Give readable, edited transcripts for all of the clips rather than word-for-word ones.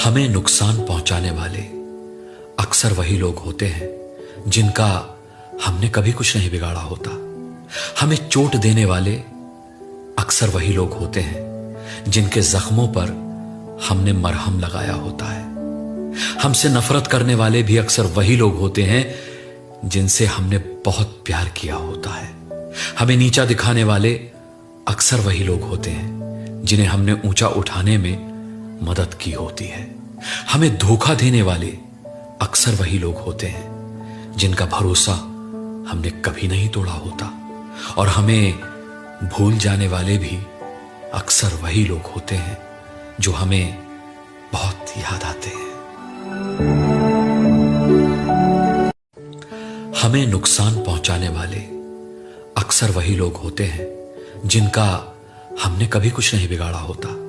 हमें नुकसान पहुंचाने वाले अक्सर वही लोग होते हैं जिनका हमने कभी कुछ नहीं बिगाड़ा होता। हमें चोट देने वाले अक्सर वही लोग होते हैं जिनके जख्मों पर हमने मरहम लगाया होता है। हमसे नफरत करने वाले भी अक्सर वही लोग होते हैं जिनसे हमने बहुत प्यार किया होता है। हमें नीचा दिखाने वाले अक्सर वही लोग होते हैं जिन्हें हमने ऊंचा उठाने में मदद की होती है। हमें धोखा देने वाले अक्सर वही लोग होते हैं जिनका भरोसा हमने कभी नहीं तोड़ा होता। और हमें भूल जाने वाले भी अक्सर वही लोग होते हैं जो हमें बहुत याद आते हैं। हमें नुकसान पहुंचाने वाले अक्सर वही लोग होते हैं जिनका हमने कभी कुछ नहीं बिगाड़ा होता।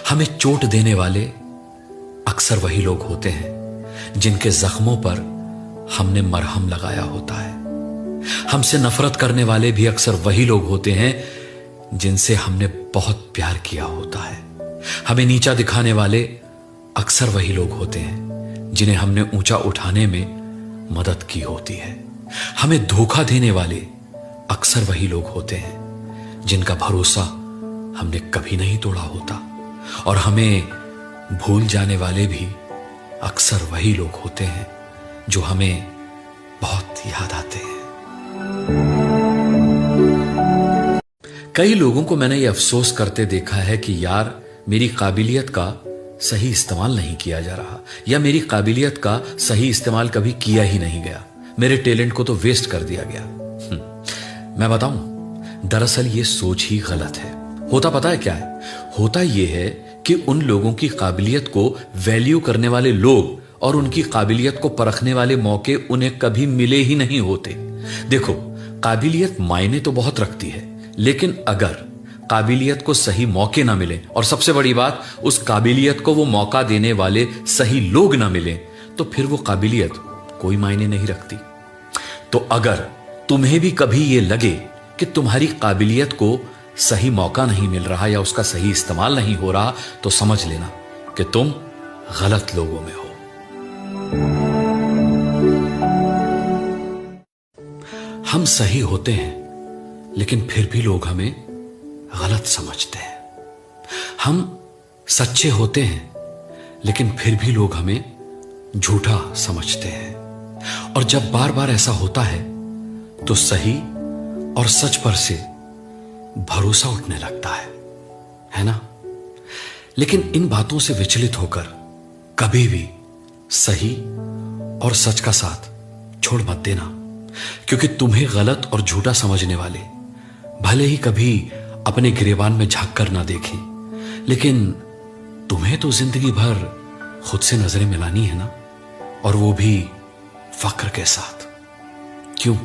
हमें चोट देने वाले अक्सर वही लोग होते हैं जिनके जख्मों पर हमने मरहम लगाया होता है। हमसे नफरत करने वाले भी अक्सर वही लोग होते हैं जिनसे हमने बहुत प्यार किया होता है। हमें नीचा दिखाने वाले अक्सर वही लोग होते हैं जिन्हें हमने ऊंचा उठाने में मदद की होती है। हमें धोखा देने वाले अक्सर वही लोग होते हैं जिनका भरोसा हमने कभी नहीं तोड़ा होता। और हमें भूल जाने वाले भी अक्सर वही लोग होते हैं जो हमें बहुत याद आते हैं। कई लोगों को मैंने ये अफसोस करते देखा है कि यार मेरी काबिलियत का सही इस्तेमाल नहीं किया जा रहा, या मेरी काबिलियत का सही इस्तेमाल कभी किया ही नहीं गया, मेरे टैलेंट को तो वेस्ट कर दिया गया। मैं बताऊं, दरअसल ये सोच ही गलत है। होता पता है क्या है? होता यह है कि उन लोगों की काबिलियत को वैल्यू करने वाले लोग और उनकी काबिलियत को परखने वाले मौके उन्हें कभी मिले ही नहीं होते। देखो, काबिलियत मायने तो बहुत रखती है, लेकिन अगर काबिलियत को सही मौके ना मिले और सबसे बड़ी बात उस काबिलियत को वो मौका देने वाले सही लोग ना मिले, तो फिर वो काबिलियत कोई मायने नहीं रखती। तो अगर तुम्हें भी कभी ये लगे कि तुम्हारी काबिलियत को सही मौका नहीं मिल रहा या उसका सही इस्तेमाल नहीं हो रहा, तो समझ लेना कि तुम गलत लोगों में हो। हम सही होते हैं लेकिन फिर भी लोग हमें गलत समझते हैं। हम सच्चे होते हैं लेकिन फिर भी लोग हमें झूठा समझते हैं। और जब बार बार ऐसा होता है तो सही और सच पर से भरोसा उठने लगता है ना? लेकिन इन बातों से विचलित होकर कभी भी सही और सच का साथ छोड़ मत देना, क्योंकि तुम्हें गलत और झूठा समझने वाले भले ही कभी अपने गिरेबान में झांक कर ना देखें, लेकिन तुम्हें तो जिंदगी भर खुद से नजरें मिलानी है ना, और वो भी फक्र के साथ। क्यों?